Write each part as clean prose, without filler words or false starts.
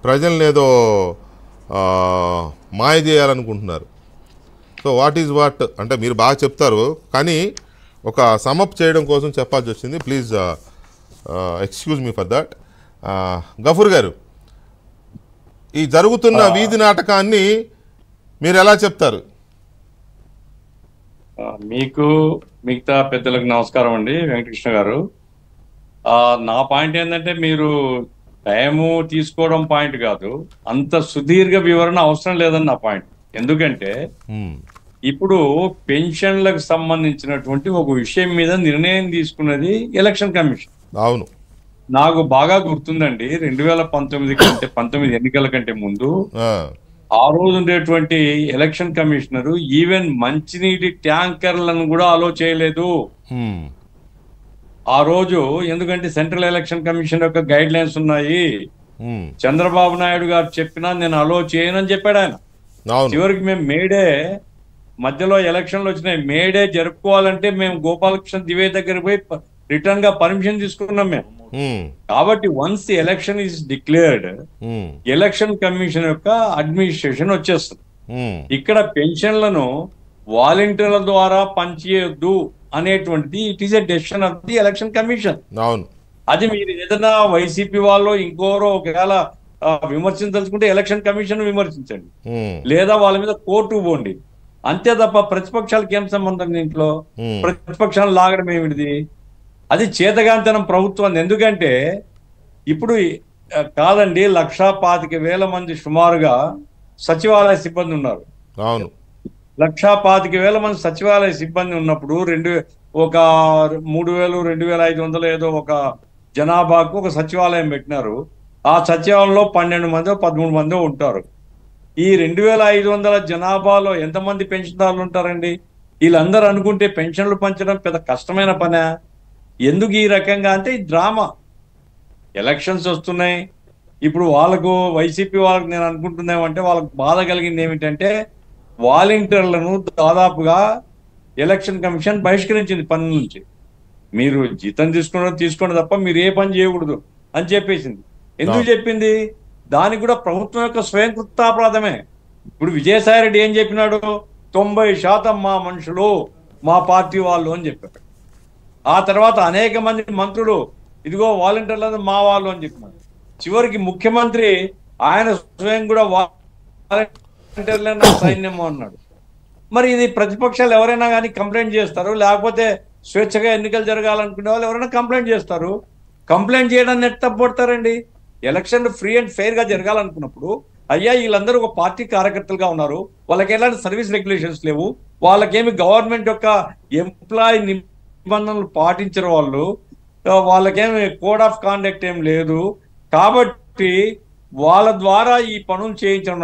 ప్రజల్ని ఏదో మాయ చేయాలనుకుంటున్నారు. సో వాట్ ఈజ్ వాట్ అంటే మీరు బాగా చెప్తారు, కానీ ఒక సమప్ చేయడం కోసం చెప్పాల్సి వచ్చింది. Please excuse me for that. Ghafoor garu, ఈ జరుగుతున్న వీధి నాటకాన్ని మీరు ఎలా చెప్తారు? మీకు మిగతా పెద్దలకు నమస్కారం అండి. వెంకటకృష్ణ గారు, నా పాయింట్ ఏంటంటే, మీరు టైము తీసుకోవడం పాయింట్ కాదు, అంత సుదీర్ఘ వివరణ అవసరం లేదని నా పాయింట్. ఎందుకంటే ఇప్పుడు పెన్షన్లకు సంబంధించినటువంటి ఒక విషయం మీద నిర్ణయం తీసుకున్నది ఎలక్షన్ కమిషన్. అవును, నాకు బాగా గుర్తుందండి, 2019 ఎన్నికల కంటే ముందు ఆ రోజు ఉండేటువంటి ఎలక్షన్ కమిషనరు ఈవెన్ మంచినీటి ట్యాంకర్లను కూడా అలో చేయలేదు ఆ రోజు. ఎందుకంటే సెంట్రల్ ఎలక్షన్ కమిషన్ యొక్క గైడ్ లైన్స్ ఉన్నాయి. చంద్రబాబు నాయుడు గారు చెప్పినా నేను అలో చేయనని చెప్పాడు ఆయన. చివరికి మేము మేడే మధ్యలో ఎలక్షన్లు వచ్చినాయి, మేడే జరుపుకోవాలంటే మేము గోపాలకృష్ణ దివే దగ్గర పోయి రిటర్న్ గా పర్మిషన్ తీసుకున్నాం మేము. కాబట్టి once election is declared, election commission యొక్క అడ్మినిస్ట్రేషన్ వచ్చేస్తుంది. ఇక్కడ పెన్షన్లను వాలంటీర్ల ద్వారా పనిచేయొద్దు అనేటువంటిది it is a decision of the election commission. అది మీరు ఏదైనా వైసీపీ వాళ్ళు ఇంకోరో ఒకవేళ విమర్శించదలుచుకుంటే ఎలక్షన్ కమిషన్ విమర్శించండి, లేదా వాళ్ళ మీద కోర్టు పోండి, అంతే తప్ప ప్రతిపక్షాలకు ఏం సంబంధం దీంట్లో? ప్రతిపక్షాలు లాగడం ఏమిటిది? అది చేతగాంతనం ప్రభుత్వం. ఎందుకంటే ఇప్పుడు కాదండి, 1,25,000 మంది సుమారుగా సచివాలయ సిబ్బంది ఉన్నారు. 1,25,000 మంది సచివాలయ సిబ్బంది ఉన్నప్పుడు ఒక 3,000 2,500 ఏదో ఒక జనాభాకు ఒక సచివాలయం పెట్టినారు. ఆ సచివాలయంలో 12 మందో 13 మందో ఉంటారు. ఈ 2,500 జనాభాలో ఎంతమంది పెన్షన్దారులు ఉంటారండి? వీళ్ళందరూ అనుకుంటే పెన్షన్లు పంచడం పెద్ద కష్టమైన పనే? ఎందుకు ఈ రకంగా అంటే ఈ డ్రామా. ఎలక్షన్స్ వస్తున్నాయి, ఇప్పుడు వాళ్ళకు వైసీపీ వాళ్ళకు నేను అనుకుంటున్నామంటే వాళ్ళకు బాధ కలిగింది ఏమిటంటే, వాలంటీర్లను దాదాపుగా ఎలక్షన్ కమిషన్ బహిష్కరించింది పని నుంచి. మీరు జీతం తీసుకోండి తప్ప మీరు ఏ పని చేయకూడదు అని చెప్పేసింది. ఎందుకు చెప్పింది? దానికి కూడా ప్రభుత్వం యొక్క స్వయం కృతాపరాధమే. ఇప్పుడు విజయసాయి రెడ్డి ఏం చెప్పినాడు? 90% మా మనుషులు మా పార్టీ వాళ్ళు అని చెప్పారు. ఆ తర్వాత అనేక మంది మంత్రులు ఇదిగో వాలంటీర్లు మా వాళ్ళు అని చెప్పినారు. చివరికి ముఖ్యమంత్రి ఆయన స్వయం కూడా వాలంటీర్లే సైన్యం అన్నాడు. మరి ఇది ప్రతిపక్షాలు ఎవరైనా కానీ కంప్లైంట్ చేస్తారు, లేకపోతే స్వేచ్ఛగా ఎన్నికలు జరగాలనుకునే వాళ్ళు ఎవరైనా కంప్లైంట్ చేస్తారు. కంప్లైంట్ చేయడాన్ని ఎట్లా తప్పబడతారండి? ఎలక్షన్ ఫ్రీ అండ్ ఫెయిర్ గా జరగాలనుకున్నప్పుడు, అయ్యా వీళ్ళందరూ ఒక పార్టీ కార్యకర్తలుగా ఉన్నారు, వాళ్ళకి ఎలాంటి సర్వీస్ రెగ్యులేషన్స్ లేవు, వాళ్ళకేమి గవర్నమెంట్ యొక్క ఎంప్లాయీ నిబంధనలు పాటించరు, వాళ్ళకేమి కోడ్ ఆఫ్ కాండక్ట్ ఏం లేదు, కాబట్టి వాళ్ళ ద్వారా ఈ పనులు చేయించడం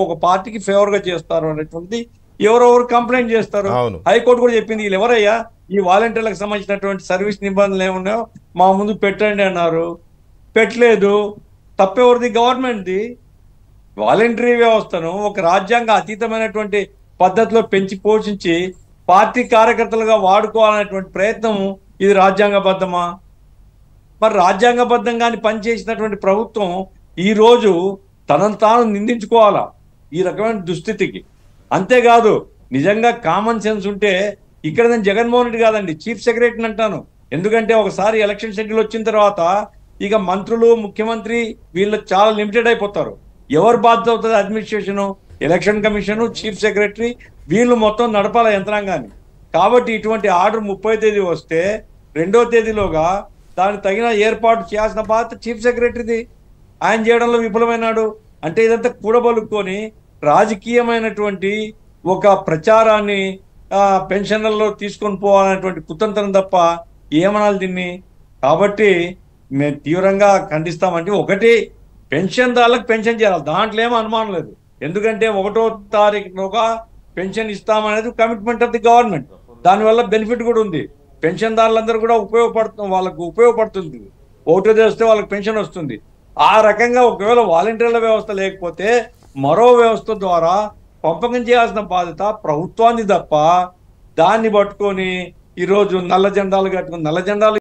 ఒక పార్టీకి ఫేవర్ గా చేస్తారు అనేటువంటి ఎవరెవరు కంప్లైంట్ చేస్తారు. హైకోర్టు కూడా చెప్పింది, వీళ్ళు ఎవరయ్యా ఈ వాలంటీర్లకు సంబంధించినటువంటి సర్వీస్ నిబంధనలు ఏమున్నాయో మా ముందు పెట్టండి అన్నారు. పెట్టలేదు. తప్పెవరిది? గవర్నమెంట్ది. వాలంటరీ వ్యవస్థను ఒక రాజ్యాంగ అతీతమైనటువంటి పద్ధతిలో పెంచి పోషించి పార్టీ కార్యకర్తలుగా వాడుకోవాలనేటువంటి ప్రయత్నం ఇది రాజ్యాంగబద్ధమా? మరి రాజ్యాంగబద్ధంగాని పనిచేసినటువంటి ప్రభుత్వం ఈ రోజు తనను తాను నిందించుకోవాలా ఈ రకమైన దుస్థితికి? అంతేకాదు, నిజంగా కామన్ సెన్స్ ఉంటే ఇక్కడ నేను జగన్మోహన్ రెడ్డి కాదండి, చీఫ్ సెక్రటరీని అంటాను. ఎందుకంటే ఒకసారి ఎలక్షన్ షెడ్యూల్ వచ్చిన తర్వాత ఇక మంత్రులు, ముఖ్యమంత్రి వీళ్ళు చాలా లిమిటెడ్ అయిపోతారు. ఎవరు బాధ్యత అవుతుంది? Administration, election commission, chief secretary, వీళ్ళు మొత్తం నడపాల యంత్రాంగాన్ని. కాబట్టి ఇటువంటి ఆర్డర్ 30వ తేదీ వస్తే 2వ తేదీలోగా దానికి తగిన ఏర్పాటు చేయాల్సిన బాధ్యత చీఫ్ సెక్రటరీది. ఆయన చేయడంలో విఫలమైనాడు. అంటే ఇదంతా కూడబలుక్కొని రాజకీయమైనటువంటి ఒక ప్రచారాన్ని పెన్షన్లలో తీసుకొని పోవాలనేటువంటి కుతంత్రం తప్ప ఏమనాలి దీన్ని? కాబట్టి మేము తీవ్రంగా ఖండిస్తామంటే, ఒకటి పెన్షన్దారులకు పెన్షన్ చేయాలి, దాంట్లో ఏమో అనుమానం లేదు. ఎందుకంటే 1వ తారీఖులోగా పెన్షన్ ఇస్తామనేది కమిట్మెంట్ ఆఫ్ ది గవర్నమెంట్. దానివల్ల బెనిఫిట్ కూడా ఉంది, పెన్షన్దారులందరూ కూడా వాళ్ళకు ఉపయోగపడుతుంది. 1వ తేదీ వస్తే వాళ్ళకి పెన్షన్ వస్తుంది. ఆ రకంగా ఒకవేళ వాలంటీర్ల వ్యవస్థ లేకపోతే మరో వ్యవస్థ ద్వారా పంపకం చేయాల్సిన బాధ్యత ప్రభుత్వాన్ని తప్ప, దాన్ని పట్టుకొని ఈరోజు నల్ల జెండాలు కట్టుకుని నల్ల జెండాలు